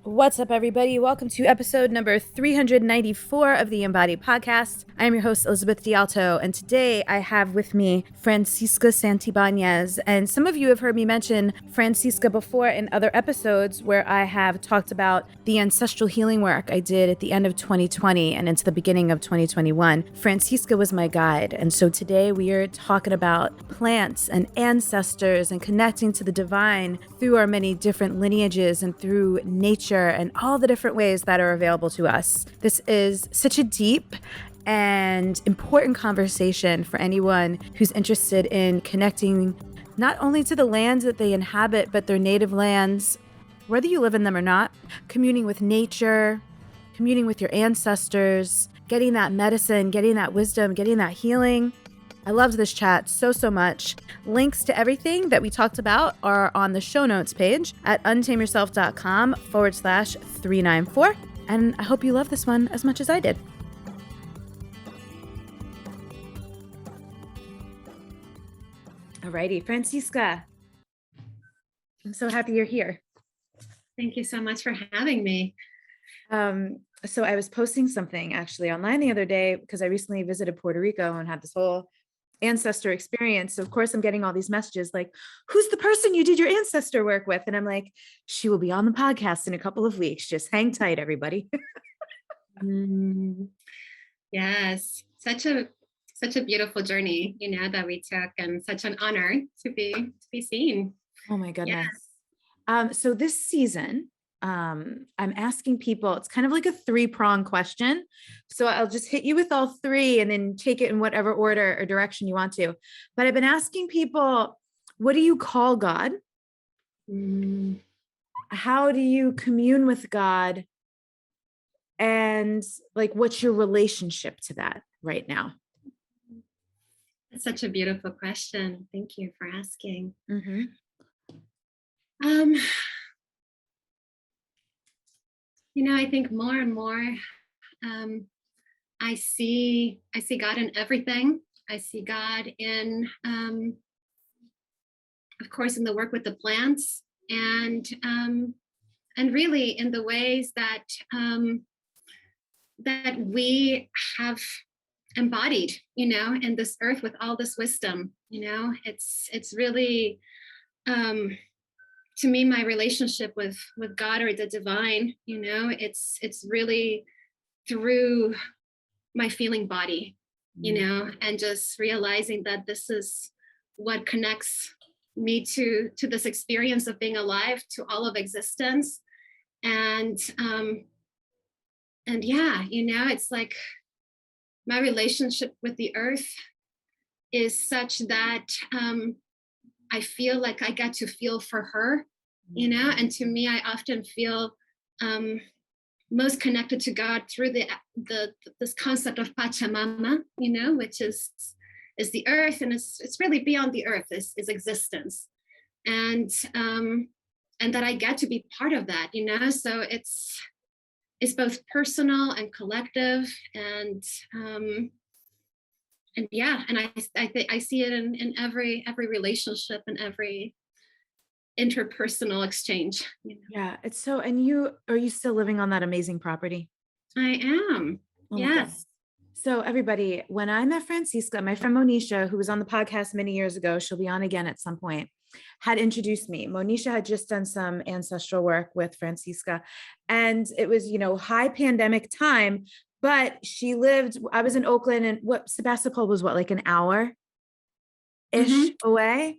What's up, everybody? Welcome to episode number 394 of the Embodied Podcast. I'm your host, Elizabeth D'Alto, and today I have with me Francisca Santibañez. And some of you have heard me mention Francisca before in other episodes where I have talked about the ancestral healing work I did at the end of 2020 and into the beginning of 2021. Francisca was my guide, and so today we are talking about plants and ancestors and connecting to the divine through our many different lineages and through nature and all the different ways that are available to us. This is such a deep and important conversation for anyone who's interested in connecting not only to the lands that they inhabit, but their native lands, whether you live in them or not, communing with nature, communing with your ancestors, getting that medicine, getting that wisdom, getting that healing. I loved this chat so much. Links to everything that we talked about are on the show notes page at untameyourself.com/394. And I hope you love this one as much as I did. Alrighty, Francisca. I'm so happy you're here. Thank you so much for having me. So I was posting something actually online the other day because I recently visited Puerto Rico and had this whole ancestor experience. So of course I'm getting all these messages like, who's the person you did your ancestor work with? And I'm like, she will be on the podcast in a couple of weeks. Just hang tight, everybody. Yes, such a beautiful journey, that we took, and such an honor to be seen. Oh my goodness. Yes. So this season, I'm asking people, it's kind of like a 3-prong question. So I'll just hit you with all 3 and then take it in whatever order or direction you want to. But I've been asking people, what do you call God? How do you commune with God? And like, what's your relationship to that right now? That's such a beautiful question. Thank you for asking. Mm-hmm. I think more and more, I see God in everything. I see God in, of course, in the work with the plants, and really in the ways that that we have embodied, in this earth with all this wisdom. It's really. To me, my relationship with God or the divine, it's really through my feeling body, and just realizing that this is what connects me to this experience of being alive, to all of existence. And yeah, it's like my relationship with the earth is such that I feel like I get to feel for her, and to me, I often feel most connected to God through this concept of Pachamama, which is the earth, and it's really beyond the earth, is existence, and that I get to be part of that, so it's both personal and collective, and yeah, and I see it in every relationship and every interpersonal exchange. Yeah, it's so. And are you still living on that amazing property? I am. Oh, yes. So everybody, when I met Francisca, my friend Monisha, who was on the podcast many years ago, she'll be on again at some point, had introduced me. Monisha had just done some ancestral work with Francisca, and it was, high pandemic time. But she lived, I was in Oakland, and Sebastopol was like an hour-ish away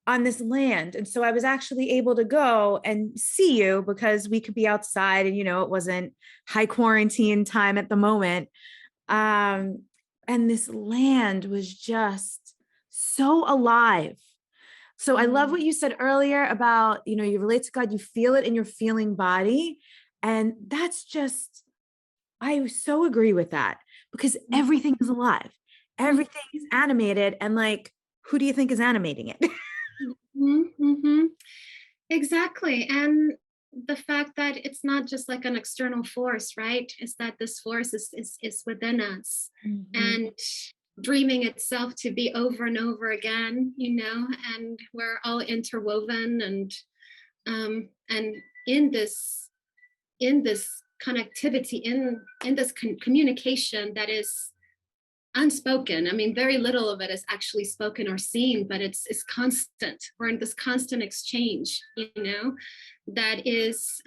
on this land. And so I was actually able to go and see you because we could be outside and, it wasn't high quarantine time at the moment. And this land was just so alive. So I love what you said earlier about, you relate to God, you feel it in your feeling body. And that's just, I so agree with that, because everything is alive. Everything is animated. And like, who do you think is animating it? Exactly. And the fact that it's not just like an external force, right? Is that this force is within us, and dreaming itself to be over and over again, and we're all interwoven, and in this in this connectivity, in this communication that is unspoken. I mean, very little of it is actually spoken or seen, but it's constant. We're in this constant exchange, that is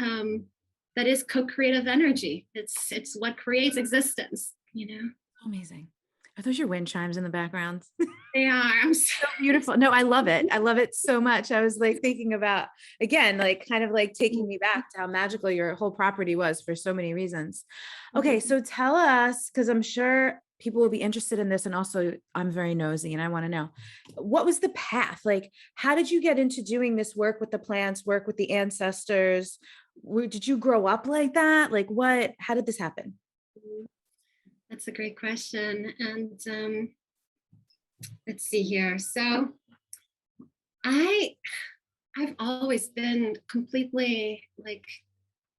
co-creative energy. It's what creates existence. Amazing. Are those your wind chimes in the background? They are. I'm so So beautiful. No, I love it. I love it so much. I was like thinking about, again, like kind of like taking me back to how magical your whole property was for so many reasons. Okay, so tell us, because I'm sure people will be interested in this, and also I'm very nosy and I want to know, what was the path? Like, how did you get into doing this work with the plants, work with the ancestors? Did you grow up like that? Like how did this happen? That's a great question. And let's see here. So I've always been completely like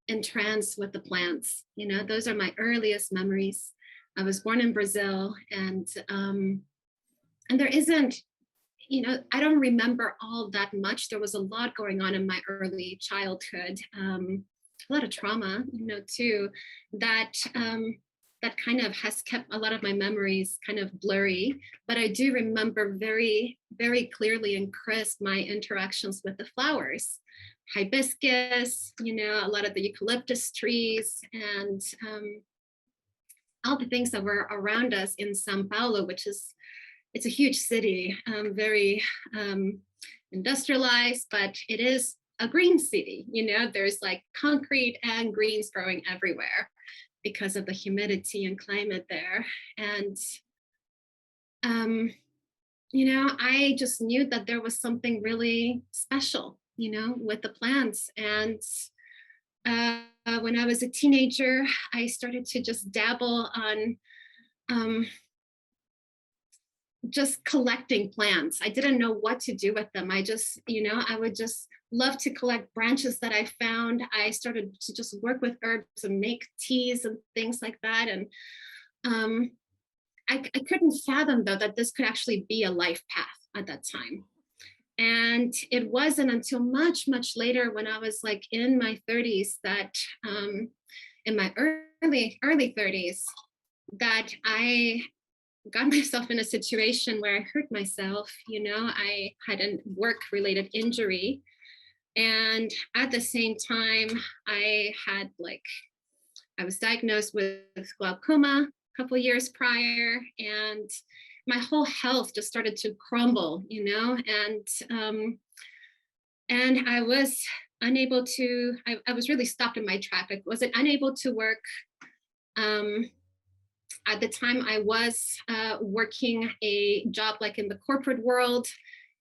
entranced with the plants. Those are my earliest memories. I was born in Brazil, and there isn't, I don't remember all that much. There was a lot going on in my early childhood, a lot of trauma, too, that that kind of has kept a lot of my memories kind of blurry. But I do remember very, very clearly and crisp my interactions with the flowers, hibiscus, a lot of the eucalyptus trees, and all the things that were around us in Sao Paulo, it's a huge city, very industrialized, but it is a green city. There's like concrete and greens growing everywhere because of the humidity and climate there. And, I just knew that there was something really special, with the plants. And when I was a teenager, I started to just dabble on just collecting plants. I didn't know what to do with them. I would just love to collect branches that I found. I started to just work with herbs and make teas and things like that. And I couldn't fathom, though, that this could actually be a life path at that time. And it wasn't until much, much later, when I was like in my 30s, that in my early 30s, that I got myself in a situation where I hurt myself. I had a work-related injury. And at the same time, I was diagnosed with glaucoma a couple years prior, and my whole health just started to crumble, and I was unable to, I was really stopped in my track. I was unable to work. At the time, I was working a job like in the corporate world.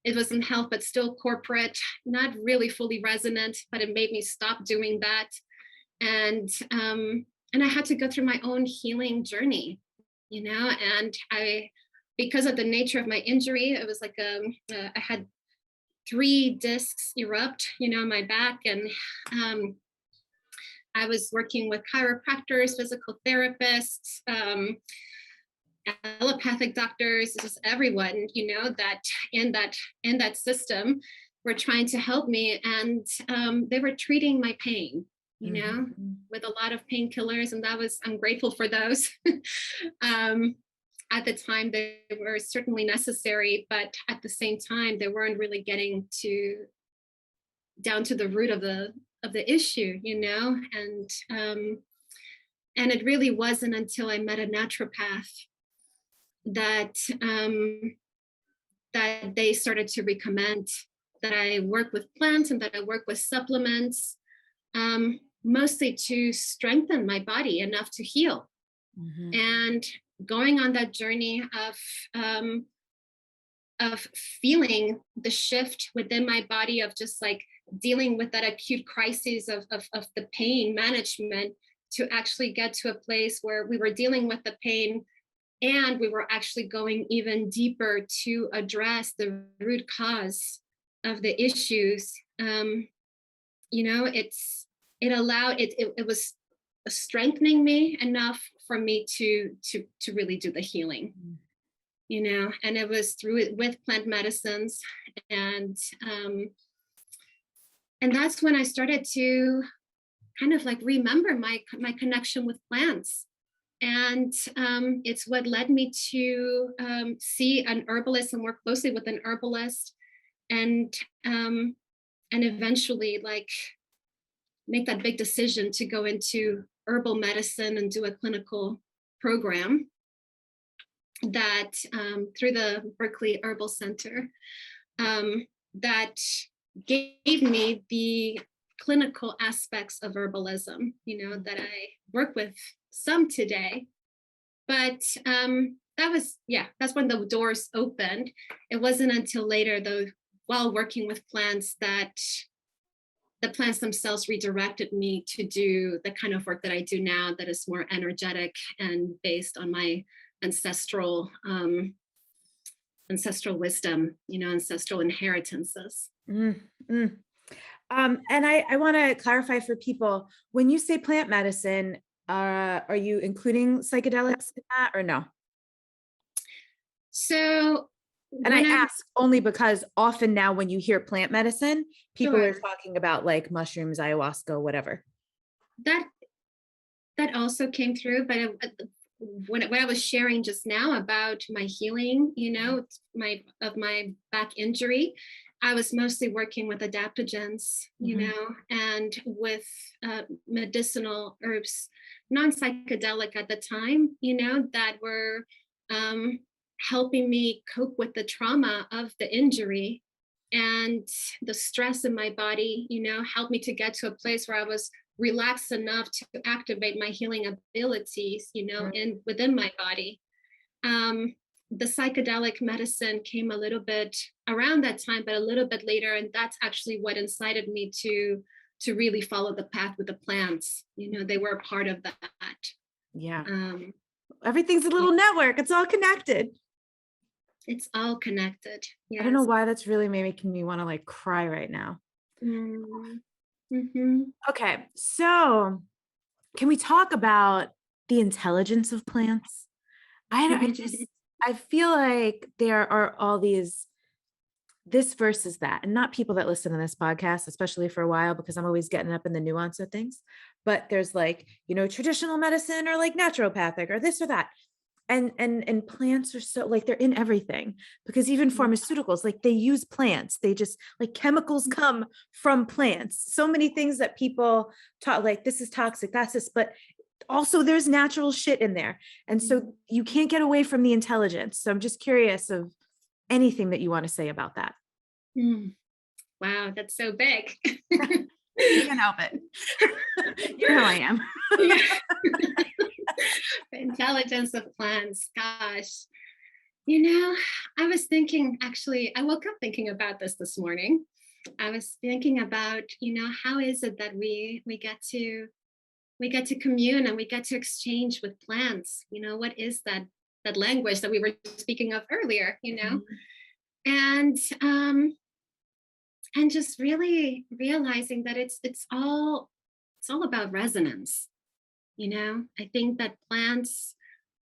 It was in health, but still corporate, not really fully resonant, but it made me stop doing that. And I had to go through my own healing journey, and because of the nature of my injury, it was like I had 3 discs erupt, in my back. And I was working with chiropractors, physical therapists, allopathic doctors, just everyone, that in that system were trying to help me. And they were treating my pain, with a lot of painkillers. And I'm grateful for those. At the time, they were certainly necessary, but at the same time, they weren't really getting down to the root of the issue, and it really wasn't until I met a naturopath that that they started to recommend that I work with plants and that I work with supplements, mostly to strengthen my body enough to heal. And going on that journey of feeling the shift within my body, of just like dealing with that acute crisis of the pain management, to actually get to a place where we were dealing with the pain and we were actually going even deeper to address the root cause of the issues. It was strengthening me enough for me to really do the healing. And it was through it with plant medicines. And that's when I started to kind of like remember my connection with plants. And it's what led me to see an herbalist and work closely with an herbalist, and eventually like make that big decision to go into herbal medicine and do a clinical program that through the Berkeley Herbal Center, that gave me the clinical aspects of herbalism, that I work with some today. But that's when the doors opened. It wasn't until later, though, while working with plants, that the plants themselves redirected me to do the kind of work that I do now, that is more energetic and based on my ancestral wisdom, ancestral inheritances. And I want to clarify for people, when you say plant medicine, are you including psychedelics in that or no? So, and I ask only because often now when you hear plant medicine, people Sure. are talking about like mushrooms, ayahuasca, whatever. That also came through, but when I was sharing just now about my healing, of my back injury, I was mostly working with adaptogens, and with medicinal herbs, non-psychedelic at the time, that were helping me cope with the trauma of the injury and the stress in my body, helped me to get to a place where I was relaxed enough to activate my healing abilities, within my body. The psychedelic medicine came a little bit around that time, but a little bit later, and that's actually what incited me to really follow the path with the plants. They were a part of that. Yeah. Everything's a little network. It's all connected. It's all connected. Yes. I don't know why that's really making me want to like cry right now. Mm-hmm. Okay, so can we talk about the intelligence of plants? I feel like there are all these this versus that, and not people that listen to this podcast, especially for a while, because I'm always getting up in the nuance of things. But there's like, traditional medicine or like naturopathic or this or that. And plants are so like they're in everything, because even pharmaceuticals, like they use plants. They just like chemicals come from plants. So many things that people talk like this is toxic, that's this, but also there's natural shit in there. And so you can't get away from the intelligence. So I'm just curious of anything that you want to say about that. Wow, that's so big. You can't help it. You know how I am. The intelligence of plants, gosh. I was thinking, actually, I woke up thinking about this morning. I was thinking about, how is it that we get to commune and we get to exchange with plants? What is that language that we were speaking of earlier, and just really realizing that it's all about resonance. I think that plants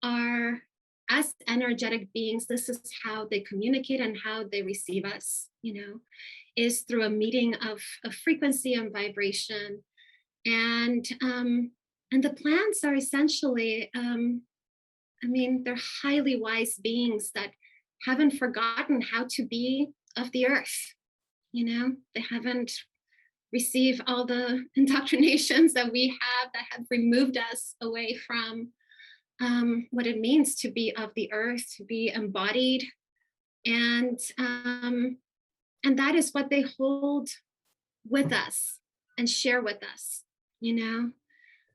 are, as energetic beings, this is how they communicate and how they receive us, is through a meeting of frequency and vibration. And the plants are essentially, they're highly wise beings that haven't forgotten how to be of the earth. They haven't received all the indoctrinations that we have that have removed us away from what it means to be of the earth, to be embodied. And that is what they hold with us and share with us.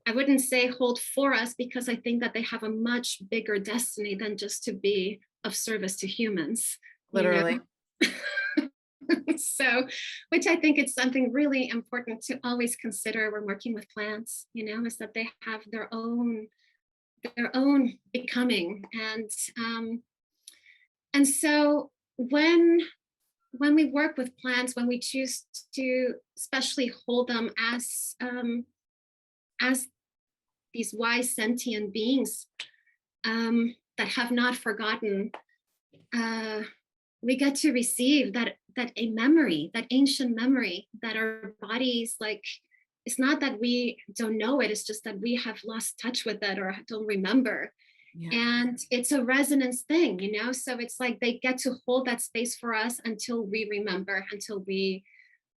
I wouldn't say hold for us, because I think that they have a much bigger destiny than just to be of service to humans. Literally. So, which I think is something really important to always consider when working with plants, is that they have their own becoming. And so when we work with plants, when we choose to especially hold them as these wise sentient beings that have not forgotten, we get to receive that a memory, that ancient memory that our bodies like it's not that we don't know it, it's just that we have lost touch with it or don't remember. Yeah. And it's a resonance thing, you know? So it's like they get to hold that space for us until we remember, until we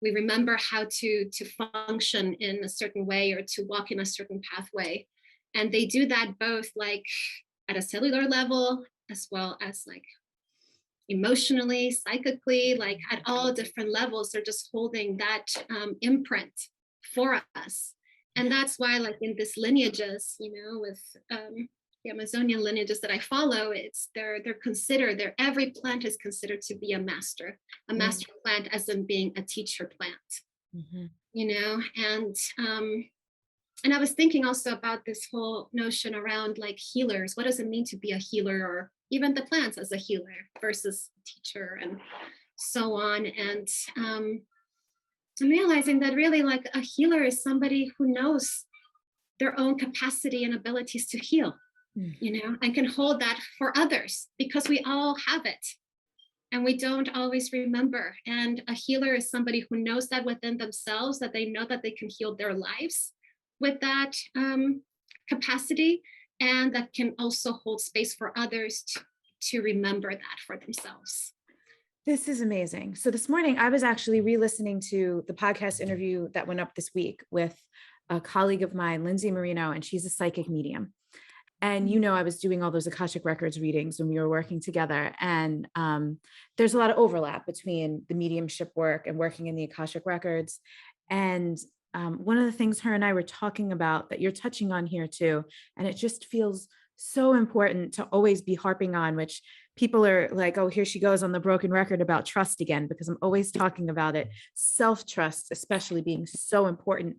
remember how to function in a certain way or to walk in a certain pathway. And they do that both like at a cellular level as well as like emotionally, psychically, like at all different levels. They're just holding that imprint for us. And that's why, like in this lineages, you know, with the Amazonian lineages that I follow, it's they're considered, they're every plant is considered to be a master plant, as in being a teacher plant. Mm-hmm. You know, and I was thinking also about this whole notion around like healers. What does it mean to be a healer, or even the plants as a healer versus teacher, and so on. And I'm realizing that really, like, a healer is somebody who knows their own capacity and abilities to heal, you know, and can hold that for others, because we all have it and we don't always remember. And a healer is somebody who knows that within themselves, that they know that they can heal their lives with that capacity, and that can also hold space for others to remember that for themselves. This is amazing. So this morning I was actually re-listening to the podcast interview that went up this week with a colleague of mine, Lindsay Marino, and she's a psychic medium. And, you know, I was doing all those Akashic Records readings when we were working together. And there's a lot of overlap between the mediumship work and working in the Akashic Records. And one of the things her and I were talking about that you're touching on here too, and it just feels so important to always be harping on, which people are like, oh, here she goes on the broken record about trust again, because I'm always talking about it. Self-trust, especially, being so important.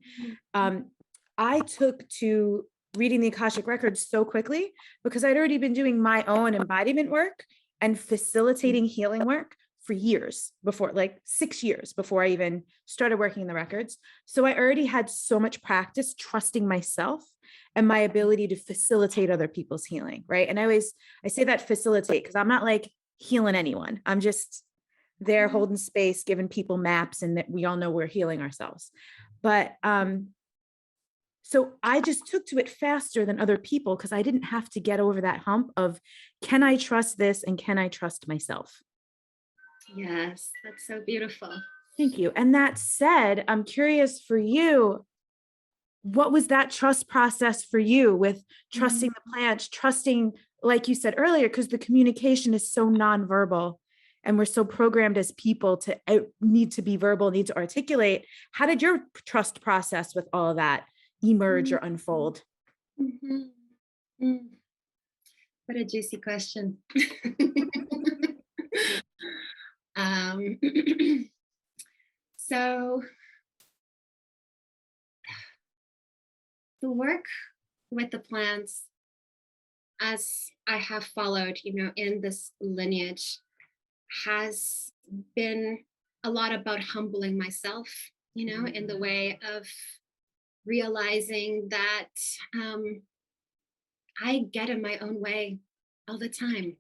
I took to reading the Akashic Records so quickly because I'd already been doing my own embodiment work and facilitating healing work for years before, like 6 years before I even started working in the records. So I already had so much practice trusting myself and my ability to facilitate other people's healing, right? And I say that facilitate because I'm not like healing anyone. I'm just there holding space, giving people maps, and that we all know we're healing ourselves. But so I just took to it faster than other people because I didn't have to get over that hump of, can I trust this and can I trust myself? Yes, that's so beautiful. Thank you. And that said, I'm curious for you, what was that trust process for you with trusting the plants, trusting, like you said earlier, because the communication is so nonverbal and we're so programmed as people to need to be verbal, need to articulate. How did your trust process with all of that emerge or unfold? What a juicy question. So the work with the plants, as I have followed, you know, in this lineage, has been a lot about humbling myself, you know, in the way of realizing that I get in my own way all the time.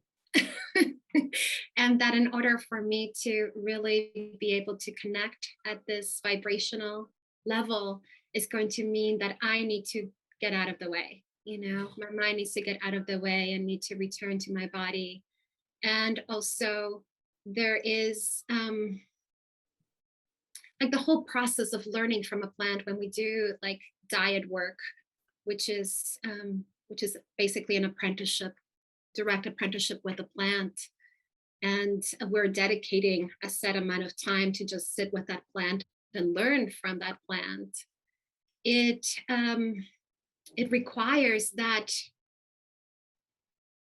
And that in order for me to really be able to connect at this vibrational level is going to mean that I need to get out of the way. You know, my mind needs to get out of the way and need to return to my body. And also, there is like the whole process of learning from a plant when we do like diet work, which is basically an apprenticeship, direct apprenticeship with a plant. And we're dedicating a set amount of time to just sit with that plant and learn from that plant. It requires that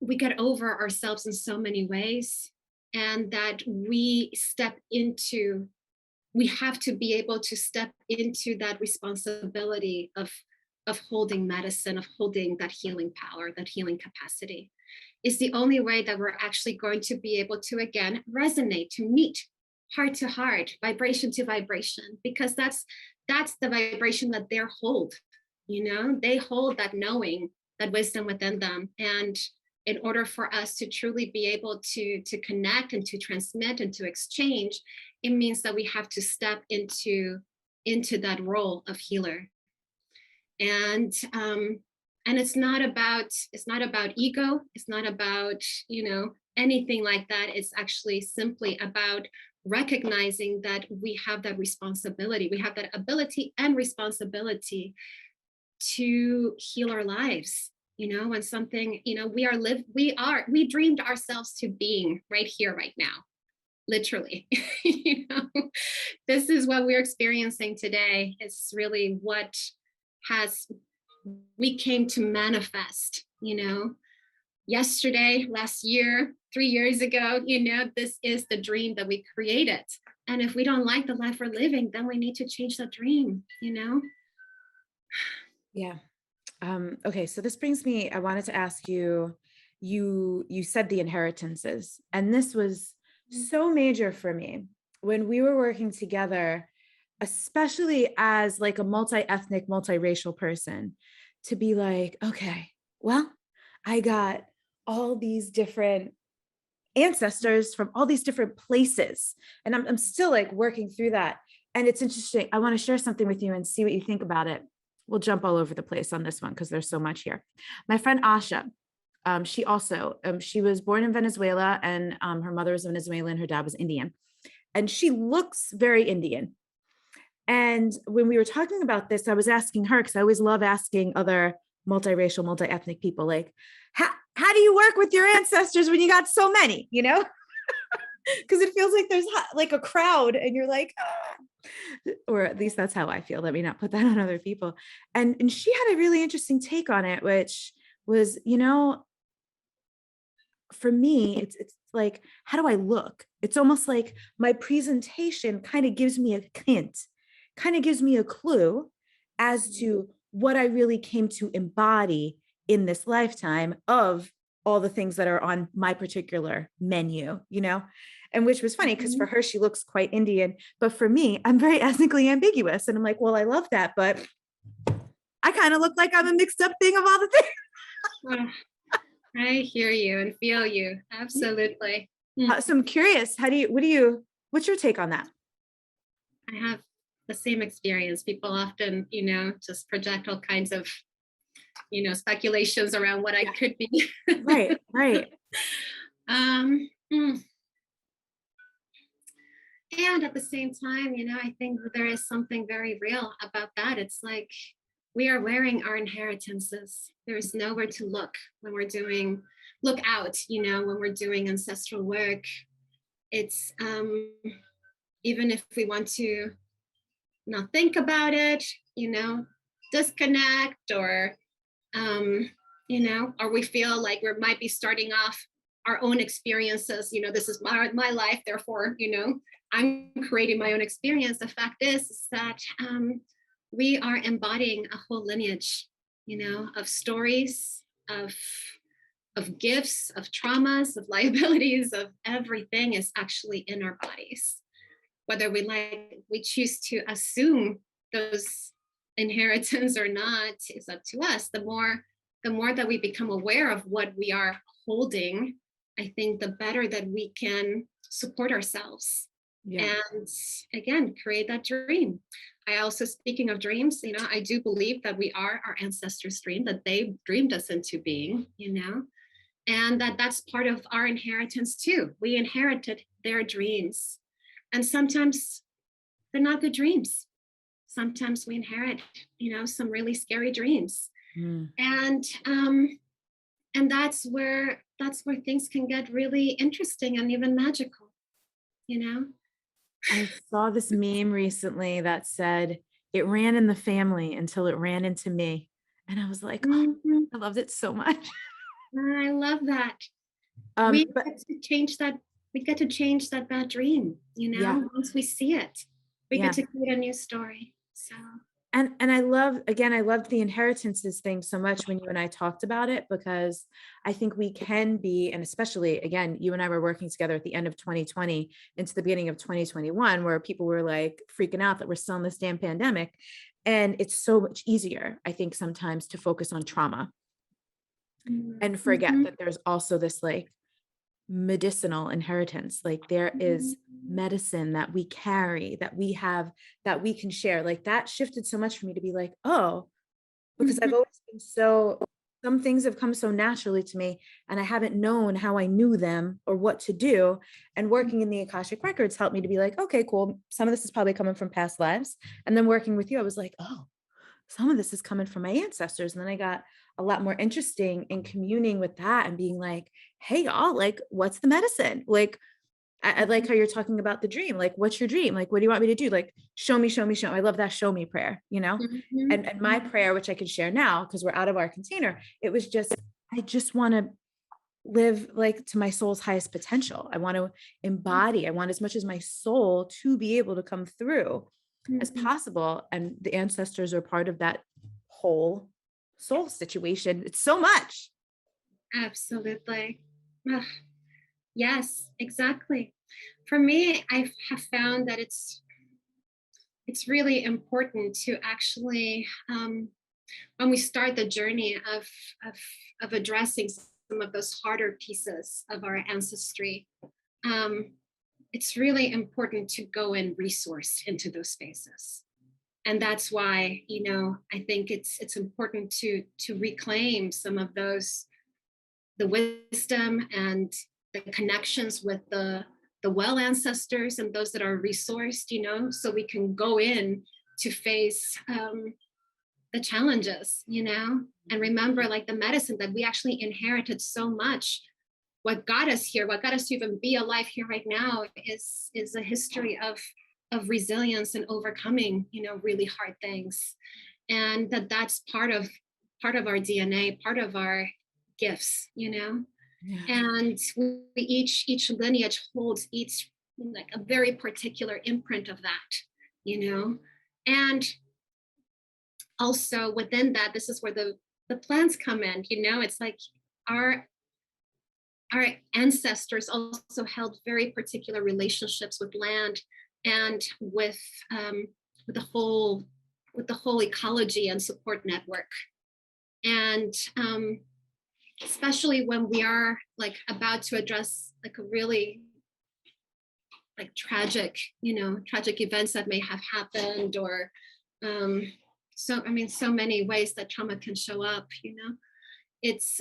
we get over ourselves in so many ways, and that we have to be able to step into that responsibility of holding medicine, of holding that healing power, that healing capacity. Is the only way that we're actually going to be able to, again, resonate, to meet heart to heart, vibration to vibration, because that's the vibration that they hold. You know, they hold that knowing, that wisdom within them. And in order for us to truly be able to connect and to transmit and to exchange, it means that we have to step into into that role of healer. And it's not about ego. It's not about, anything like that. It's actually simply about recognizing that we have that responsibility. We have that ability and responsibility to heal our lives. When something, we dreamed ourselves to being right here, right now, literally. This is what we're experiencing today. It's really what we came to manifest, yesterday, last year, 3 years ago. This is the dream that we created. And if we don't like the life we're living, then we need to change the dream. Yeah. Okay. So this brings me, I wanted to ask you, you said the inheritances, and this was so major for me when we were working together, especially as like a multi-ethnic, multiracial person, to be like, okay, well, I got all these different ancestors from all these different places. And I'm still like working through that. And it's interesting. I want to share something with you and see what you think about it. We'll jump all over the place on this one because there's so much here. My friend Asha, she also, she was born in Venezuela, and her mother was Venezuelan, her dad was Indian. And she looks very Indian. And when we were talking about this, I was asking her, because I always love asking other multiracial, multi-ethnic people, like, how do you work with your ancestors when you got so many, because it feels like there's like a crowd and you're like, ah. Or at least that's how I feel. Let me not put that on other people. And she had a really interesting take on it, which was, for me, it's like, how do I look? It's almost like my presentation kind of gives me a hint, kind of gives me a clue as to what I really came to embody in this lifetime of all the things that are on my particular menu, and which was funny because for her, she looks quite Indian, but for me, I'm very ethnically ambiguous. And I'm like, well, I love that, but I kind of look like I'm a mixed up thing of all the things. I hear you and feel you. Absolutely. So I'm curious, what's your take on that? I have the same experience. People often, just project all kinds of, speculations around what I could be. Right. And at the same time, I think there is something very real about that. It's like we are wearing our inheritances. There is nowhere to look when we're doing, look out, when we're doing ancestral work. It's even if we want to not think about it, disconnect, or or we feel like we might be starting off our own experiences. This is my life, therefore, I'm creating my own experience. The fact is that we are embodying a whole lineage, of stories, of gifts, of traumas, of liabilities, of everything is actually in our bodies. Whether we choose to assume those inheritance or not is up to us. The more that we become aware of what we are holding, I think the better that we can support ourselves. Yeah. And again, create that dream. I also, speaking of dreams, I do believe that we are our ancestors' dream, that they dreamed us into being, and that's part of our inheritance too. We inherited their dreams. And sometimes they're not good dreams. Sometimes we inherit, some really scary dreams. And that's where things can get really interesting and even magical, I saw this meme recently that said, it ran in the family until it ran into me. And I was like, oh, I loved it so much. I love that. We get to change that. We get to change that bad dream, once we see it, we get to create a new story. So. And I loved the inheritances thing so much when you and I talked about it, because I think we can be, and especially, again, you and I were working together at the end of 2020 into the beginning of 2021, where people were like freaking out that we're still in this damn pandemic. And it's so much easier, I think, sometimes to focus on trauma and forget that there's also this like medicinal inheritance. Like there is medicine that we carry, that we have, that we can share. Like that shifted so much for me to be like, oh, because I've always been so, some things have come so naturally to me and I haven't known how I knew them or what to do. And working in the Akashic records helped me to be like, okay, cool. Some of this is probably coming from past lives. And then working with you, I was like, oh, some of this is coming from my ancestors. And then I got a lot more interesting in communing with that and being like, hey, y'all, like, what's the medicine? Like, I like how you're talking about the dream. Like, what's your dream? Like, what do you want me to do? Like, show me, show me, show me. I love that show me prayer, you know? Mhm. And my prayer, which I can share now because we're out of our container, it was just, I just want to live like to my soul's highest potential. I want to embody, I want as much as my soul to be able to come through as Mhm. possible. And the ancestors are part of that whole soul situation. It's so much. Absolutely. Ugh, yes, exactly. For me, I have found that it's really important to actually when we start the journey of of addressing some of those harder pieces of our ancestry, um, it's really important to go and resource into those spaces. And that's why, I think it's important to reclaim some of those, the wisdom and the connections with the well ancestors and those that are resourced, so we can go in to face the challenges, and remember, like, the medicine that we actually inherited so much. What got us here, what got us to even be alive here right now, is a history of resilience and overcoming, really hard things, and that's part of our DNA, part of our gifts, Yeah. and each lineage holds each, like, a very particular imprint of that, and also within that, this is where the plants come in. It's like our our ancestors also held very particular relationships with land and um, with the whole with the whole ecology and support network. And especially when we are, like, about to address, like, a really, like, tragic events that may have happened, or um, so many ways that trauma can show up. It's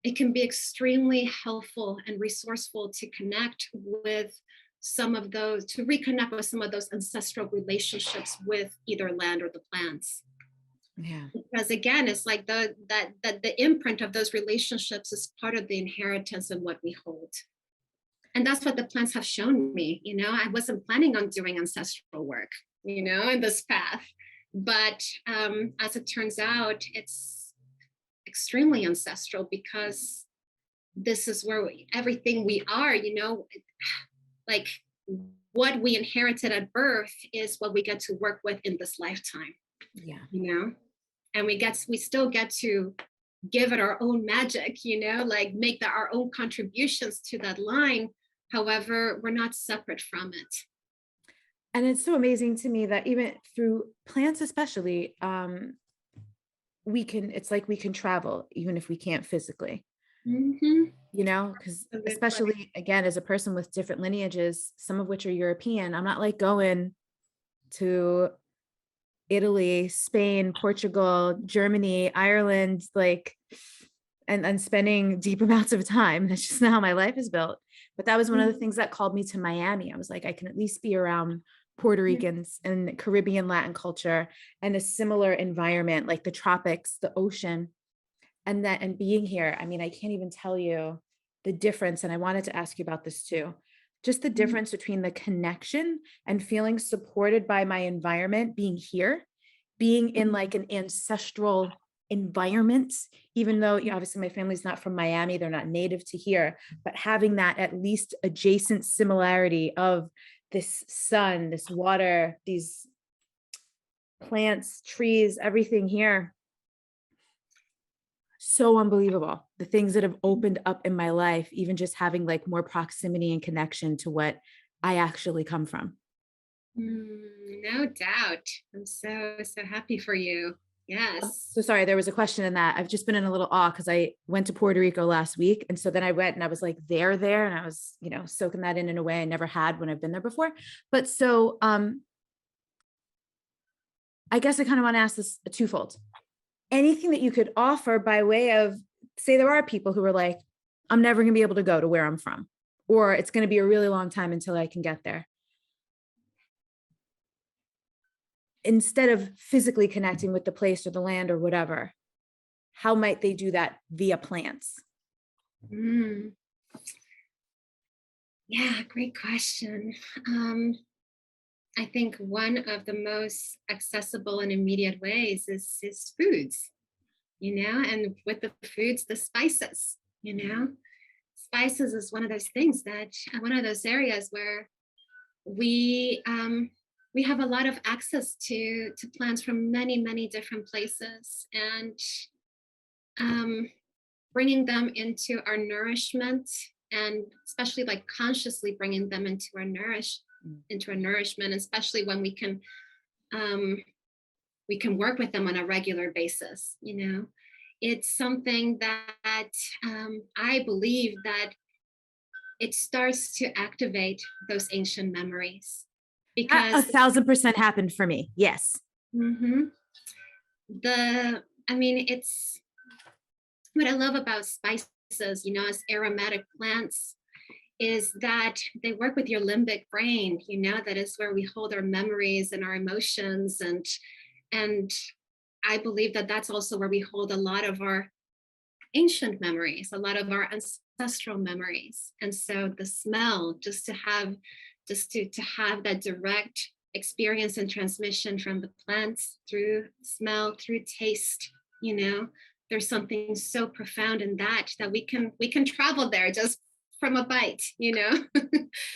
it can be extremely helpful and resourceful to connect with to reconnect with some of those ancestral relationships with either land or the plants, Yeah. because again, it's like the imprint of those relationships is part of the inheritance and what we hold. And that's what the plants have shown me. I wasn't planning on doing ancestral work, in this path, but as it turns out, it's extremely ancestral, because this is where everything we are, like, what we inherited at birth is what we get to work with in this lifetime, Yeah. and we still get to give it our own magic, like, make our own contributions to that line. However, we're not separate from it. And it's so amazing to me that even through plants, especially, it's like we can travel even if we can't physically, Mm-hmm. because Absolutely. especially again, as a person with different lineages, some of which are European, I'm not like going to Italy, Spain, Portugal, Germany, Ireland, like, and spending deep amounts of time. That's just not how my life is built. But that was one of the things that called me to Miami. I was like, I can at least be around Puerto Ricans and Caribbean Latin culture and a similar environment, like the tropics, the ocean, and being here. I mean, I can't even tell you the difference. And I wanted to ask you about this too. Just the difference between the connection and feeling supported by my environment, being here, being in like an ancestral environment, even though obviously my family's not from Miami, they're not native to here, but having that at least adjacent similarity of this sun, this water, these plants, trees, everything here. So unbelievable. The things that have opened up in my life, even just having like more proximity and connection to what I actually come from. No doubt. I'm so happy for you. Yes. So sorry, there was a question in that. I've just been in a little awe because I went to Puerto Rico last week. And so then I went and I was like there, and I was, soaking that in a way I never had when I've been there before. But so I guess I kind of want to ask this twofold. Anything that you could offer by way of, say there are people who are like, I'm never going to be able to go to where I'm from, or it's going to be a really long time until I can get there. Instead of physically connecting with the place or the land or whatever, how might they do that via plants? Mm. Yeah, great question. I think one of the most accessible and immediate ways is foods, and with the foods, the spices. Spices is one of those things that one of those areas where we have a lot of access to plants from many, many different places, and um, bringing them into our nourishment, and especially like consciously bringing them into our nourishment, especially when we can work with them on a regular basis. It's something that I believe that it starts to activate those ancient memories, A because 1,000% happened for me. Yes. mhm, it's what I love about spices, as aromatic plants, is that they work with your limbic brain, that is where we hold our memories and our emotions, and I believe that that's also where we hold a lot of our ancient memories, a lot of our ancestral memories. And so the smell, just to have that direct experience and transmission from the plants through smell, through taste. There's something so profound in that we can travel there just from a bite.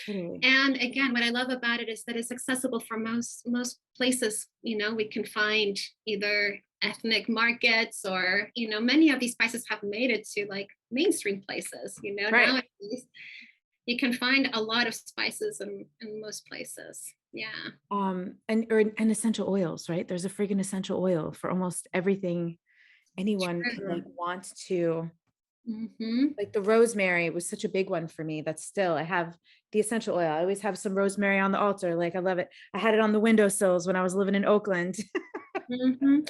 Totally. And again, what I love about it is that it's accessible for most places. We can find either ethnic markets, or many of these spices have made it to like mainstream places. Right. Nowadays you can find a lot of spices in most places. Yeah. And essential oils, right? There's a freaking essential oil for almost everything anyone can like True. want to. Mm-hmm. Like the rosemary was such a big one for me. That's still, I have the essential oil. I always have some rosemary on the altar. Like I love it. I had it on the windowsills when I was living in Oakland. Mm-hmm.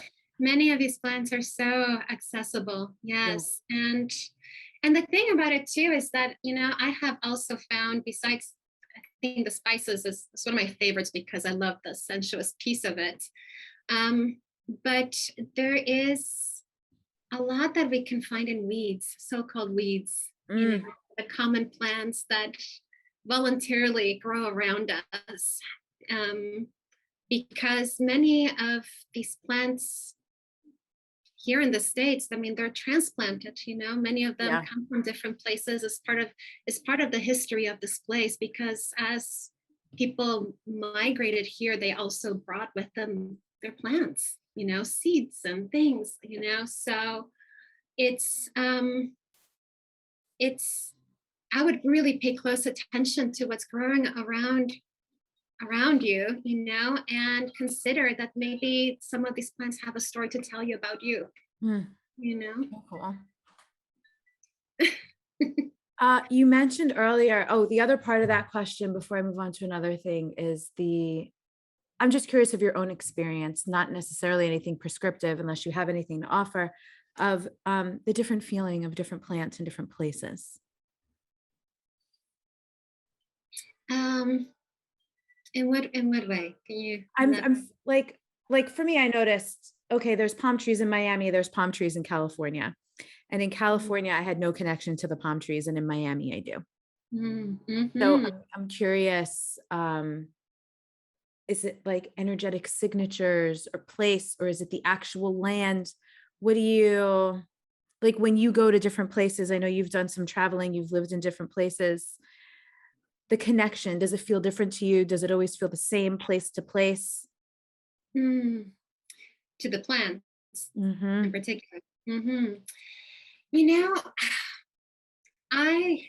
Many of these plants are so accessible. Yeah. Yes. And the thing about it too is that, I have also found, besides, I think the spices is one of my favorites because I love the sensuous piece of it. But there is a lot that we can find in weeds, so-called weeds, Mm, the common plants that voluntarily grow around us. Because many of these plants here in the States, I mean, they're transplanted. Many of them yeah. come from different places as part of the history of this place, because as people migrated here, they also brought with them their plants, seeds and things. So it's it's I would really pay close attention to what's growing around you, and consider that maybe some of these plants have a story to tell you about you, Mm, you know? so cool. You mentioned earlier, the other part of that question before I move on to another thing is I'm just curious of your own experience, not necessarily anything prescriptive, unless you have anything to offer, of the different feeling of different plants in different places. Um, in what way? Can you I'm like for me, I noticed, okay, there's palm trees in Miami, there's palm trees in California. And in California, I had no connection to the palm trees, and in Miami, I do. So Mm-hmm. I'm curious, is it like energetic signatures or place, or is it the actual land? What do you like when you go to different places? I know you've done some traveling, you've lived in different places. The connection, does it feel different to you? Does it always feel the same place to place? Mm. To the plants in Mm-hmm. particular. Mm-hmm. You know, I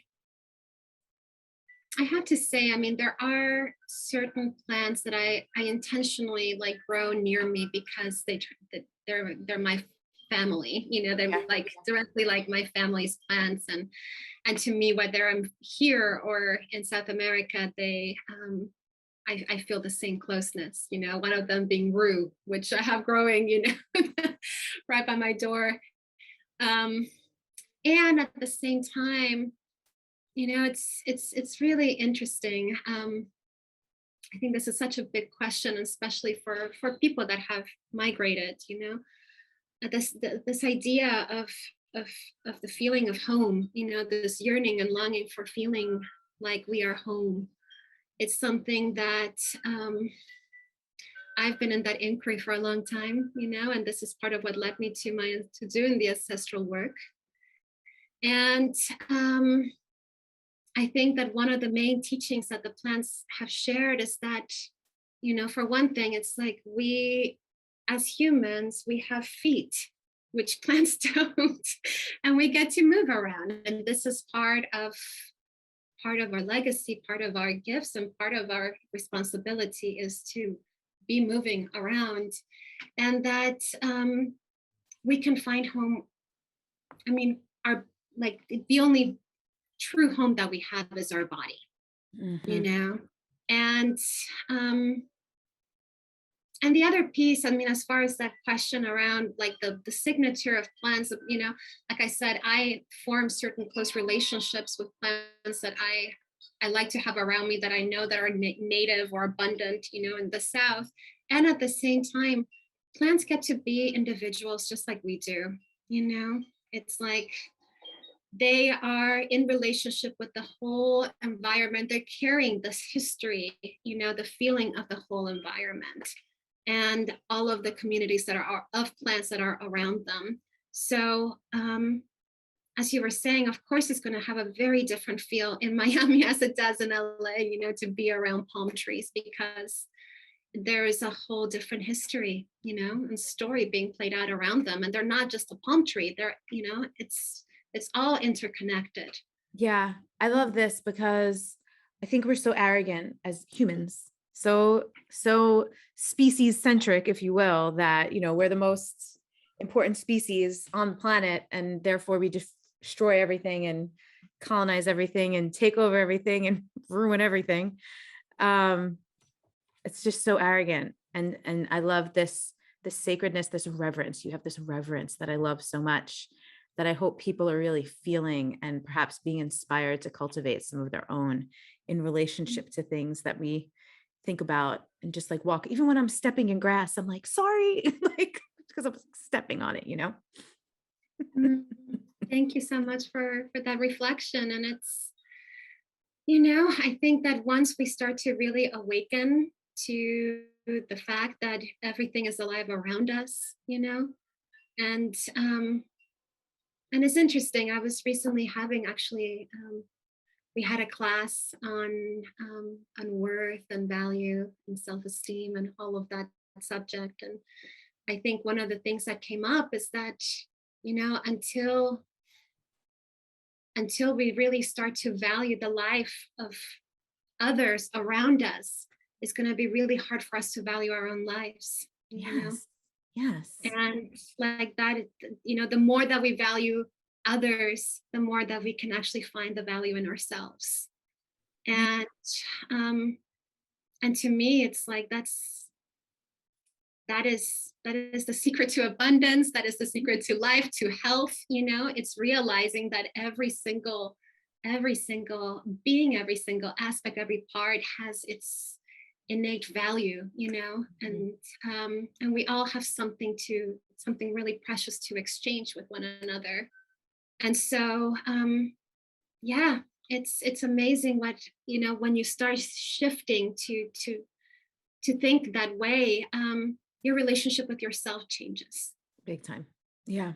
I have to say, I mean, there are certain plants that I intentionally like grow near me because they're my family, they're like directly like my family's plants. And to me, whether I'm here or in South America, I feel the same closeness, one of them being rue, which I have growing, right by my door. And at the same time, it's really interesting. I think this is such a big question, especially for people that have migrated, this idea of the feeling of home, this yearning and longing for feeling like we are home. It's something that I've been in that inquiry for a long time, and this is part of what led me to doing the ancestral work. And I think that one of the main teachings that the plants have shared is that, for one thing, it's like we, as humans, we have feet, which plants don't, and we get to move around. And this is part of our legacy, part of our gifts, and part of our responsibility is to be moving around, and that we can find home. I mean, the only true home that we have is our body, and the other piece, as far as that question around like the signature of plants, like I said, I form certain close relationships with plants that I like to have around me, that I know that are native or abundant, in the South. And at the same time, plants get to be individuals just like we do, it's like they are in relationship with the whole environment. They're carrying this history, the feeling of the whole environment and all of the communities that are of plants that are around them. So as you were saying, of course, it's going to have a very different feel in Miami as it does in LA, to be around palm trees, because there is a whole different history, and story being played out around them. And they're not just a palm tree. They're, it's all interconnected. Yeah, I love this because I think we're so arrogant as humans, so species centric, if you will, that, we're the most important species on the planet, and therefore we destroy everything and colonize everything and take over everything and ruin everything. It's just so arrogant. And I love this sacredness, this reverence. You have this reverence that I love so much, that I hope people are really feeling and perhaps being inspired to cultivate some of their own in relationship to things that we think about, and just like walk. Even when I'm stepping in grass, I'm like, sorry, like, because I'm stepping on it, Thank you so much for that reflection. And it's, I think that once we start to really awaken to the fact that everything is alive around us, and it's interesting. I was recently having we had a class on worth and value and self-esteem and all of that subject. And I think one of the things that came up is that, until we really start to value the life of others around us, it's going to be really hard for us to value our own lives. Yes. And like that, the more that we value others, the more that we can actually find the value in ourselves. And to me, it's like that is the secret to abundance. That is the secret to life, to health. It's realizing that every single being, every single aspect, every part has its innate value, and we all have something really precious to exchange with one another. And so it's amazing what, when you start shifting to think that way, your relationship with yourself changes. Big time. Yeah.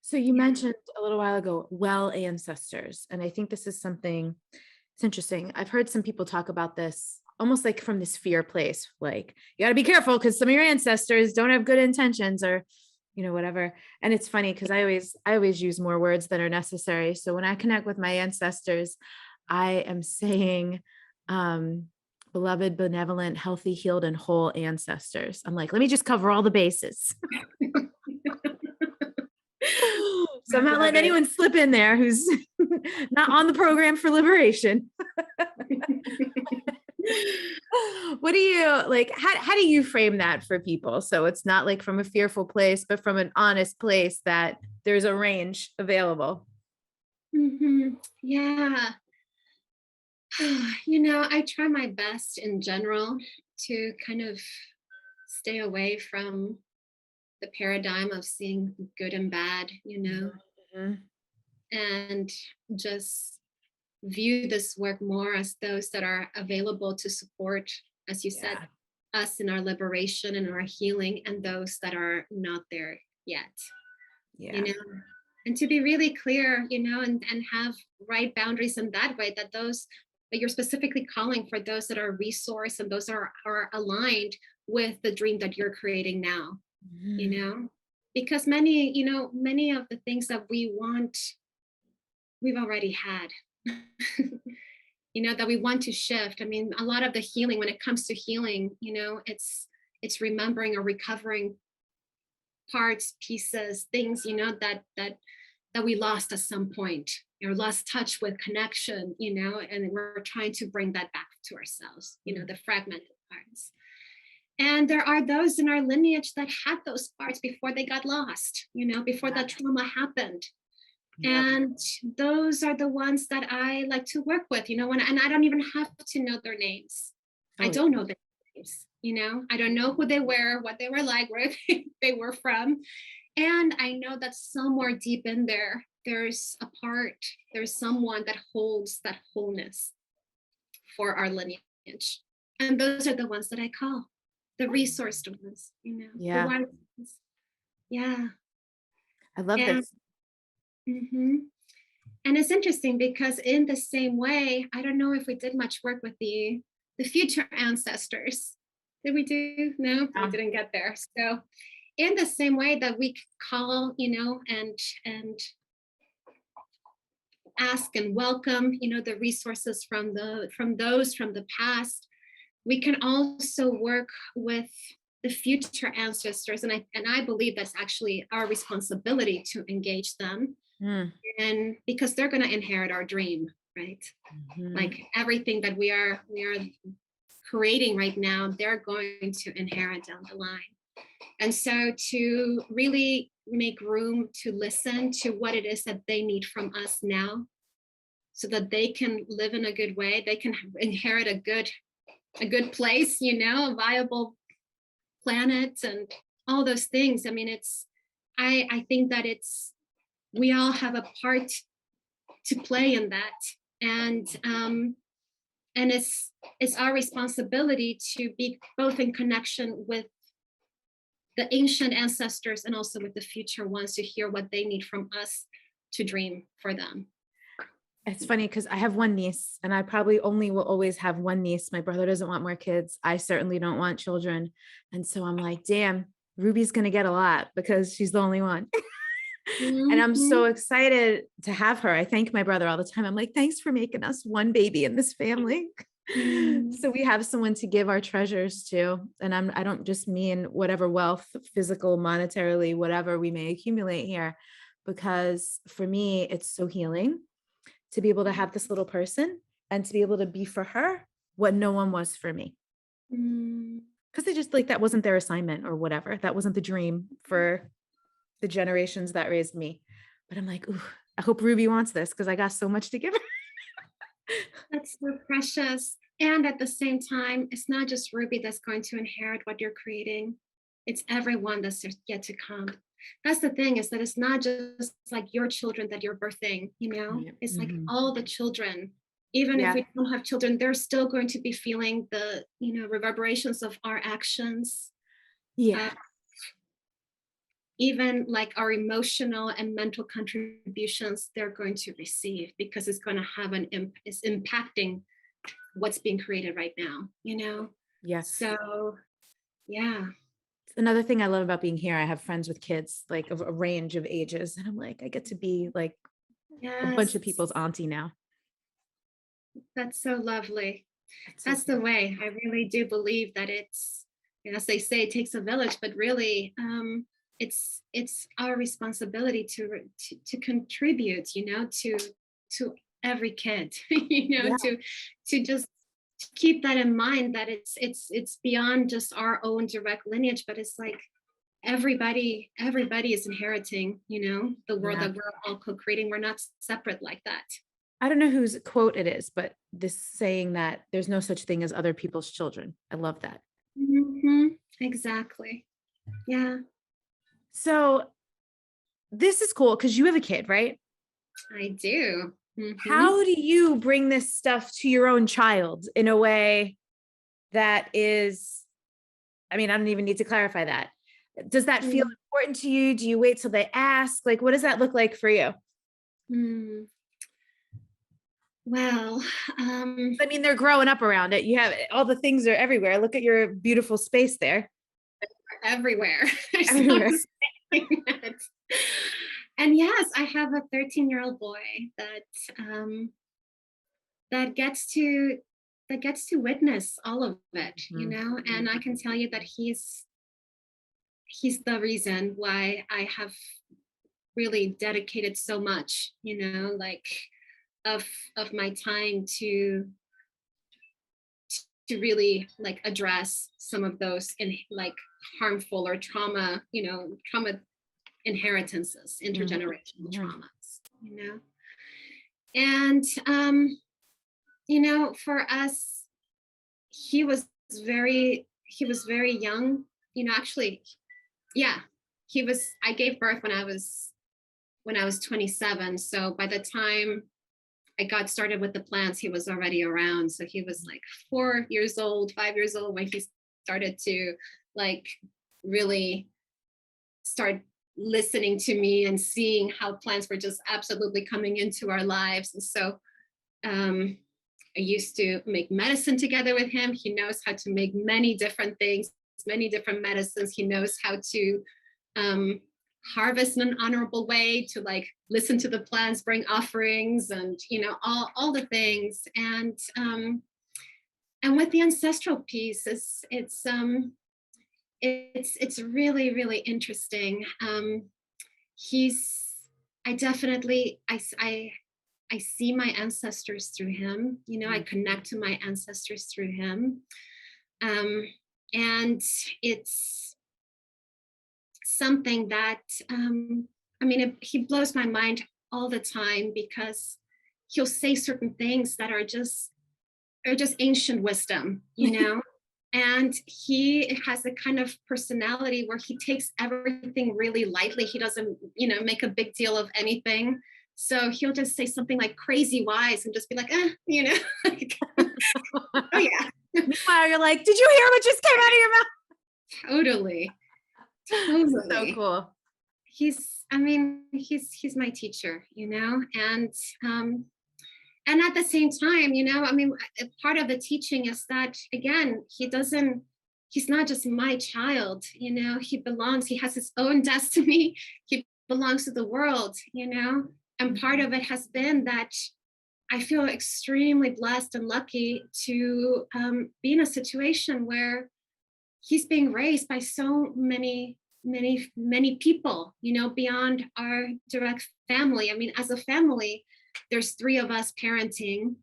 So you mentioned a little while ago, well ancestors. And I think this is something, it's interesting. I've heard some people talk about this almost like from this fear place, like you got to be careful because some of your ancestors don't have good intentions, or, whatever. And it's funny because I always use more words than are necessary. So when I connect with my ancestors, I am saying, beloved, benevolent, healthy, healed, and whole ancestors. I'm like, let me just cover all the bases. So I'm not letting anyone slip in there who's not on the program for liberation. What do you like? How do you frame that for people? So it's not like from a fearful place, but from an honest place that there's a range available. Yeah. I try my best in general to kind of stay away from the paradigm of seeing good and bad, Mhm. and just view this work more as those that are available to support, as you said, Yeah. us in our liberation and our healing, and those that are not there yet, you Yeah. know, and to be really clear, and have right boundaries in that way, that those that you're specifically calling for those that are resource and those are aligned with the dream that you're creating now, you Mhm. know, because many of the things that we want, we've already had. That we want to shift. I mean, a lot of the healing, when it comes to healing, it's remembering or recovering parts, pieces, things, that we lost at some point, or lost touch with connection, and we're trying to bring that back to ourselves, the fragmented parts. And there are those in our lineage that had those parts before they got lost, before that trauma happened. Yep. And those are the ones that I like to work with, and I don't even have to know their names. I Oh, don't know their names, I don't know who they were, what they were like, where they were from. And I know that somewhere deep in there, there's someone that holds that wholeness for our lineage. And those are the ones that I call the resourced ones, the yeah. wise ones. Yeah. I love And this. mhm. And it's interesting because in the same way, I don't know if we did much work with the future ancestors. Did we do? No, we didn't get there. So in the same way that we call, and ask and welcome, the resources from the past, we can also work with the future ancestors. And I believe that's actually our responsibility to engage them. Mm. And because they're going to inherit our dream, right? Mhm. Like everything that we are creating right now, they're going to inherit down the line. And so to really make room to listen to what it is that they need from us now, so that they can live in a good way, they can inherit a good place, a viable planet, and all those things. I mean, I think that we all have a part to play in that. And it's our responsibility to be both in connection with the ancient ancestors and also with the future ones, to hear what they need from us to dream for them. It's funny because I have one niece and I probably only will always have one niece. My brother doesn't want more kids. I certainly don't want children. And so I'm like, damn, Ruby's going to get a lot because she's the only one. And I'm Mm-hmm. so excited to have her. I thank my brother all the time. I'm like, thanks for making us one baby in this family. Mm-hmm. So we have someone to give our treasures to. And I don't just mean whatever wealth, physical, monetarily, whatever we may accumulate here, because for me, it's so healing to be able to have this little person and to be able to be for her what no one was for me. Because they just like, that wasn't their assignment or whatever. That wasn't the dream for the generations that raised me. But I'm like, ooh, I hope Ruby wants this because I got so much to give her. That's so precious. And at the same time, it's not just Ruby that's going to inherit what you're creating. It's everyone that's yet to come. That's the thing, is that it's not just like your children that you're birthing, it's like Mhm. all the children. Even if Yeah. we don't have children, they're still going to be feeling the, reverberations of our actions. Yeah. Uh, even like our emotional and mental contributions, they're going to receive, because it's going to have it's impacting what's being created right now. Yeah. So yeah. Another thing I love about being here, I have friends with kids, like of a range of ages. And I'm like, I get to be like a bunch Yes, of people's auntie now. that's so lovely. That's the way. I really do believe that it's, as they say, it takes a village, but really, it's our responsibility to contribute, to every kid, Yeah. to just keep that in mind, that it's beyond just our own direct lineage, but it's like everybody is inheriting, the world Yeah. that we're all co-creating. We're not separate like that. I don't know whose quote it is, but this saying that there's no such thing as other people's children. I love that. Exactly. Yeah, So this is cool because you have a kid, right? I do. How do you bring this stuff to your own child in a way that is, I mean, I don't even need to clarify that. Does that feel important to you? Do you wait till they ask? Like, what does that look like for you? Mm. Well, I mean, they're growing up around it. You have all the things are everywhere. Look at your beautiful space there. everywhere. Everywhere. And yes, I have a 13-year-old boy that gets to witness all of it, and I can tell you that he's the reason why I have really dedicated so much, like of my time to really like address some of those in like harmful or trauma inheritances, intergenerational traumas, and for us, he was very young, actually, yeah, I gave birth when I was 27. So by the time I got started with the plants, he was already around. So he was like 4 years old, 5 years old when he started to like really start listening to me and seeing how plants were just absolutely coming into our lives. And so I used to make medicine together with him. He knows how to make many different things, many different medicines. He knows how to harvest in an honorable way, to like listen to the plants, bring offerings, and all the things. And with the ancestral piece, it's really, really interesting. I definitely I see my ancestors through him. I connect to my ancestors through him, and it's something that he blows my mind all the time, because he'll say certain things that are just ancient wisdom, and he has a kind of personality where he takes everything really lightly. He doesn't make a big deal of anything. So he'll just say something like crazy wise and just be like, like, oh yeah. Meanwhile, you're like, did you hear what just came out of your mouth? Totally. So cool. He's my teacher, and at the same time, part of the teaching is that, again, he's not just my child, he has his own destiny. He belongs to the world, and part of it has been that I feel extremely blessed and lucky to be in a situation where he's being raised by so many people, beyond our direct family. As a family, there's 3 of us parenting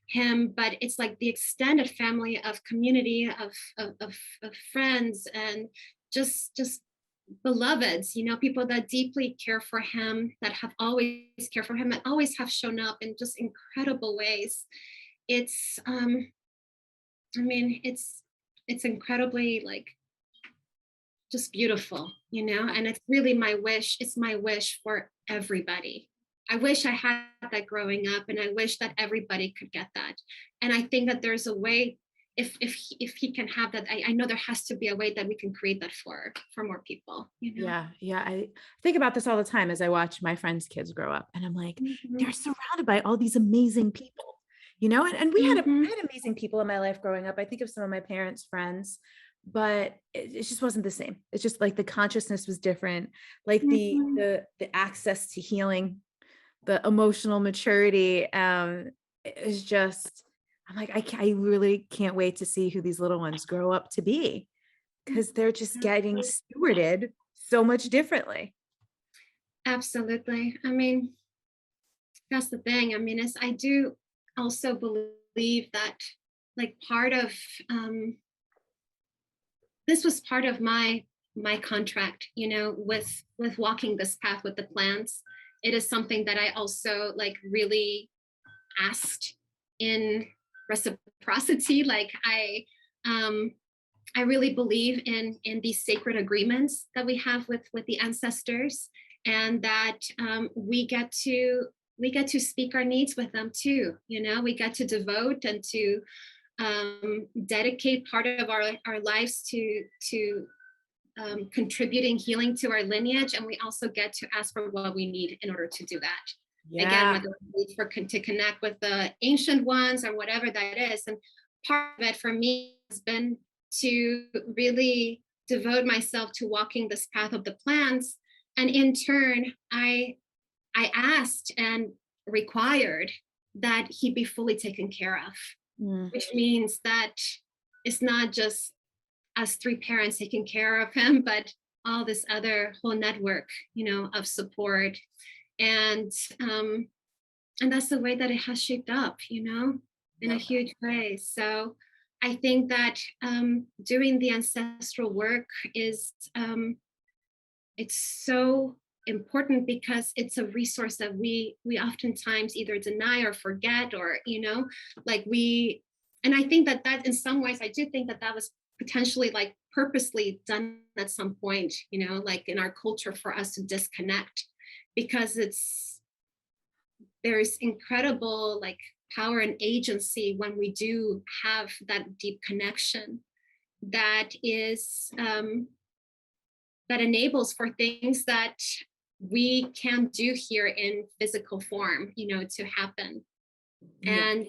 him, but it's like the extended family of community, of friends, and just beloveds, people that deeply care for him, that have always cared for him, and always have shown up in just incredible ways. It's it's incredibly like just beautiful, and it's really my wish. It's my wish for everybody. I wish I had that growing up, and I wish that everybody could get that. And I think that there's a way, if he can have that, I know there has to be a way that we can create that for more people. Yeah. I think about this all the time as I watch my friends' kids grow up, and I'm like, they're surrounded by all these amazing people, and we had amazing people in my life growing up. I think of some of my parents' friends, but it just wasn't the same. It's just like the consciousness was different, like the access to healing, the emotional maturity is just I'm like, I really can't wait to see who these little ones grow up to be, because they're just getting stewarded so much differently. Absolutely. I mean, that's the thing. I mean, I do also believe that like part of this was part of my contract, you know, with walking this path with the plants. It is something that I also like really asked in reciprocity. Like I really believe in these sacred agreements that we have with the ancestors, and that we get to speak our needs with them too. You know, we get to devote and to dedicate part of our lives to contributing healing to our lineage, and we also get to ask for what we need in order to do that. Again, Yeah. whether it's to connect with the ancient ones or whatever that is. And part of it for me has been to really devote myself to walking this path of the plants. And in turn, I asked and required that he be fully taken care of, Mm. which means that it's not just us three parents taking care of him, but all this other whole network, you know, of support. And um, and that's the way that it has shaped up, you know, in a Love that. huge way. So I think that doing the ancestral work is it's so important because it's a resource that we oftentimes either deny or forget, or you know, like we. And I think that in some ways I do think that that was potentially like purposely done at some point, you know, like in our culture, for us to disconnect, because there's incredible like power and agency when we do have that deep connection that is that enables for things that we can do here in physical form, you know, to happen. Yeah. And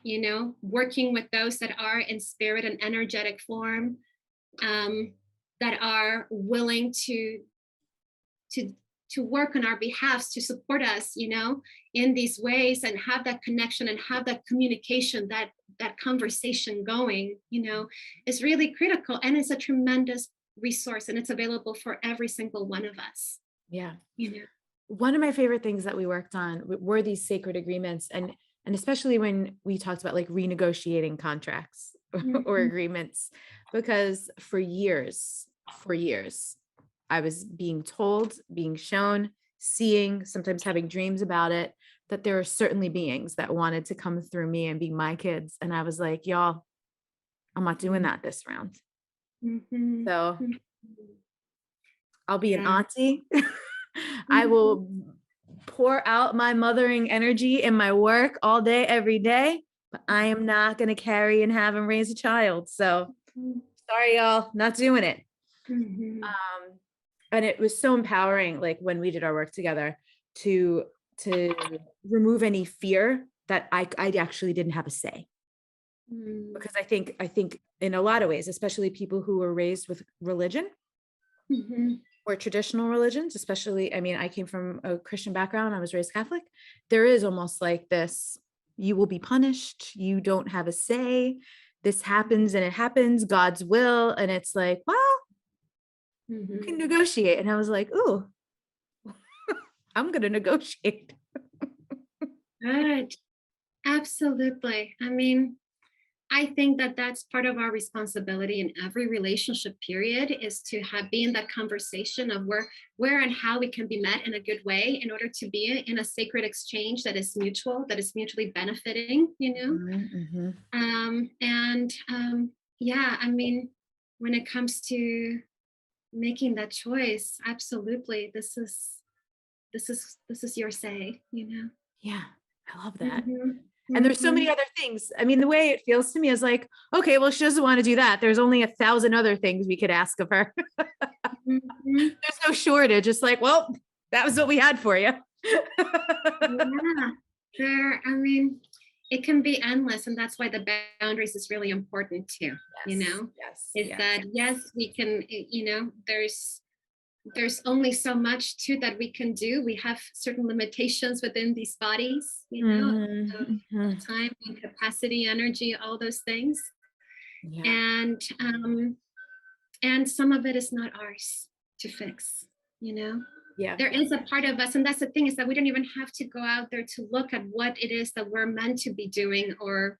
you know, working with those that are in spirit and energetic form, that are willing to to work on our behalfs, to support us, you know, in these ways, and have that connection and have that communication, that conversation going, you know, is really critical, and it's a tremendous resource, and it's available for every single one of us, Yeah. you know. One of my favorite things that we worked on were these sacred agreements, and especially when we talked about like renegotiating contracts or Mhm. agreements, because for years I was being told, being shown, seeing, sometimes having dreams about it, that there are certainly beings that wanted to come through me and be my kids, and I was like, y'all, I'm not doing that this round. Mhm. So Mhm. I'll be an Yeah. auntie. I Mhm. will pour out my mothering energy in my work all day, every day, but I am not going to carry and have and raise a child. So sorry, y'all, not doing it. Mhm. Um, and it was so empowering, like when we did our work together, to to remove any fear that I actually didn't have a say. Mhm. Because I think in a lot of ways, especially people who were raised with religion Mhm. or traditional religions, especially, I mean, I came from a Christian background, I was raised Catholic. There is almost like this, you will be punished, you don't have a say, this happens and it happens, God's will. And it's like, well, you Mhm. can negotiate. And I was like, ooh, I'm going to negotiate. Good. Absolutely. I mean, I think that that's part of our responsibility in every relationship period, is to have be in that conversation of where and how we can be met in a good way in order to be in a sacred exchange that is mutual, that is mutually benefiting, you know. Mm-hmm. And yeah, I mean, when it comes to making that choice, absolutely, this is your say, you know. Yeah, I love that. Mhm. And there's so many Mhm. other things. I mean, the way it feels to me is like, okay, well, she doesn't want to do that. There's only 1,000 other things we could ask of her. Mhm. There's no shortage. It's like, well, that was what we had for you. Yeah, I mean, it can be endless, and that's why the boundaries is really important too, you Yes, know, yes, is yes, that yes. yes, we can, you know, there's only so much too that we can do. We have certain limitations within these bodies, of time and capacity, energy, all those things. Yeah. And some of it is not ours to fix, you know. Yeah. There is a part of us, and that's the thing, is that we don't even have to go out there to look at what it is that we're meant to be doing or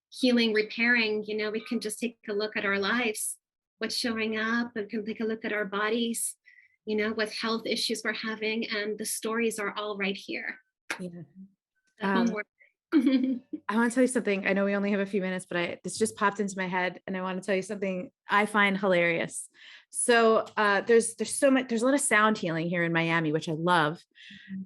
healing, repairing. You know, we can just take a look at our lives, what's showing up, and can take a look at our bodies, you know, what health issues we're having, and the stories are all right here. Yeah. The homework. I want to tell you something. I know we only have a few minutes, but this just popped into my head, and I want to tell you something I find hilarious. So there's so much, there's a lot of sound healing here in Miami, which I love.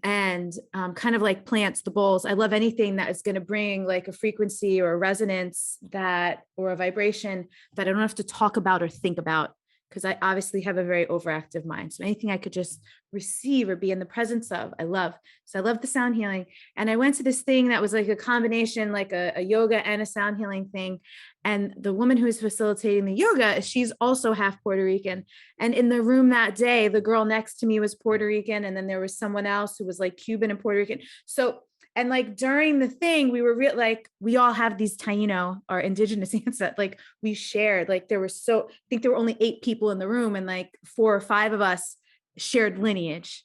And kind of like plants, the bowls. I love anything that is going to bring like a frequency or a resonance that, or a vibration that I don't have to talk about or think about, because I obviously have a very overactive mind. So anything I could just receive or be in the presence of, I love. So I love the sound healing. And I went to this thing that was like a combination, like a yoga and a sound healing thing. And the woman who was facilitating the yoga, she's also half Puerto Rican. And in the room that day, the girl next to me was Puerto Rican. And then there was someone else who was like Cuban and Puerto Rican. So, and like during the thing, we were like, we all have these Taino or indigenous ancestors, like we shared, like there were I think there were only 8 people in the room, and like 4 or 5 of us shared lineage.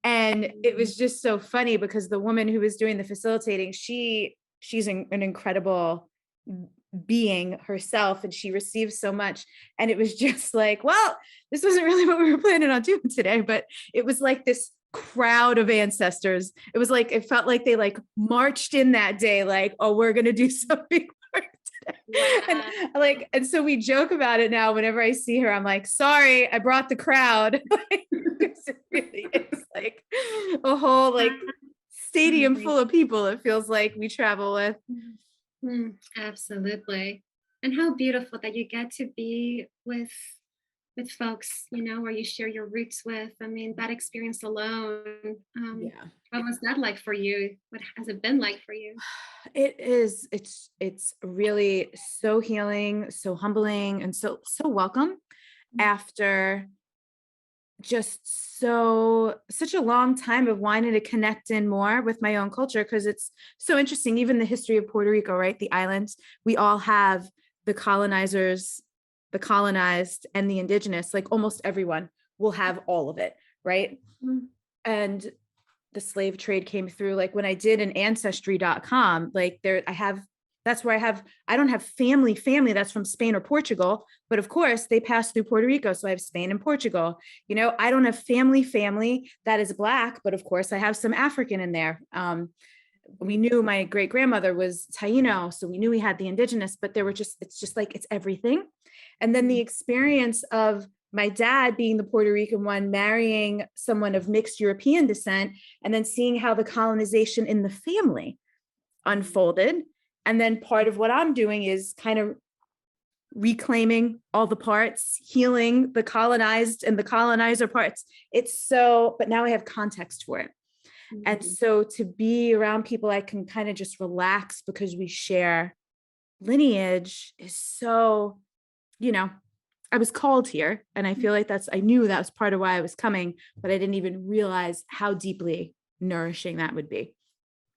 And it was just so funny because the woman who was doing the facilitating, she's an incredible being herself, and she receives so much. And it was just like, well, this wasn't really what we were planning on doing today, but it was like this crowd of ancestors. It was like, it felt like they like marched in that day, like, oh, we're going to do something today. Wow. And so we joke about it now. Whenever I see her, I'm like, sorry, I brought the crowd. It really is like a whole like stadium full of people. It feels like we travel with. Absolutely. And how beautiful that you get to be with folks, you know, where you share your roots with. I mean, that experience alone. What was that like for you? What has it been like for you? It is. It's really so healing, so humbling, and so welcome after just such a long time of wanting to connect in more with my own culture, because it's so interesting. Even the history of Puerto Rico, right? The islands, we all have the colonizers, the colonized, and the indigenous. Like almost everyone will have all of it, right? And the slave trade came through. Like when I did an ancestry.com, like that's where I don't have family that's from Spain or Portugal, but of course they passed through Puerto Rico. So I have Spain and Portugal. You know, I don't have family that is Black, but of course I have some African in there. We knew my great grandmother was Taino, so we knew we had the indigenous, but it's just like, it's everything. And then the experience of my dad being the Puerto Rican one, marrying someone of mixed European descent, and then seeing how the colonization in the family unfolded. And then part of what I'm doing is kind of reclaiming all the parts, healing the colonized and the colonizer parts. But now I have context for it. And so to be around people I can kind of just relax because we share lineage is so, you know, I was called here, and I feel like I knew that was part of why I was coming, but I didn't even realize how deeply nourishing that would be.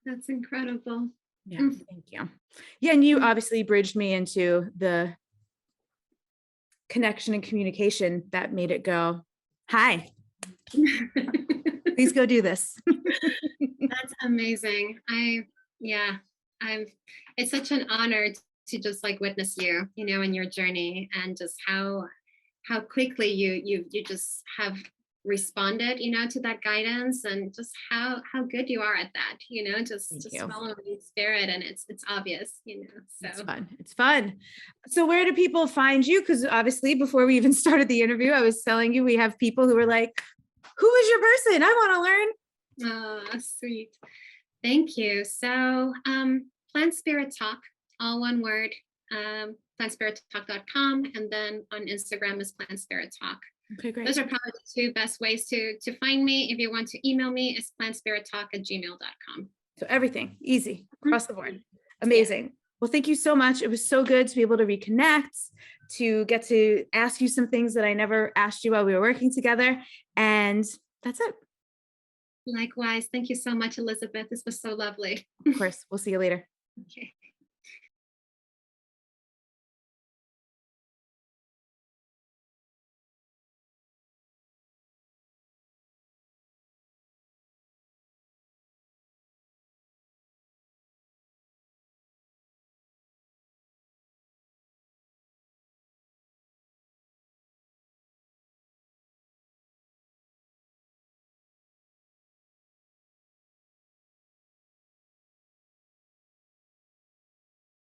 That's incredible. Yeah, thank you. Yeah, and you obviously bridged me into the connection and communication that made it go, hi, please go do this. That's amazing. It's such an honor to just like witness you, you know, in your journey, and just how quickly you just have responded, you know, to that guidance, and just how good you are at that, you know, just following the spirit, and it's obvious, you know. So it's fun. So where do people find you? Because obviously before we even started the interview, I was telling you we have people who are like, who is your person? I want to learn. Oh, sweet. Thank you. So Plant Spirit Talk, all one word, plantspirittalk.com, and then on Instagram is Plant Spirit Talk. Okay, great. Those are probably the 2 best ways to find me. If you want to email me, it's plantspirittalk@gmail.com. So everything easy across the board. Amazing. Well, thank you so much. It was so good to be able to reconnect, to get to ask you some things that I never asked you while we were working together. And that's it. Likewise. Thank you so much, Elizabeth. This was so lovely. Of course, we'll see you later. Okay.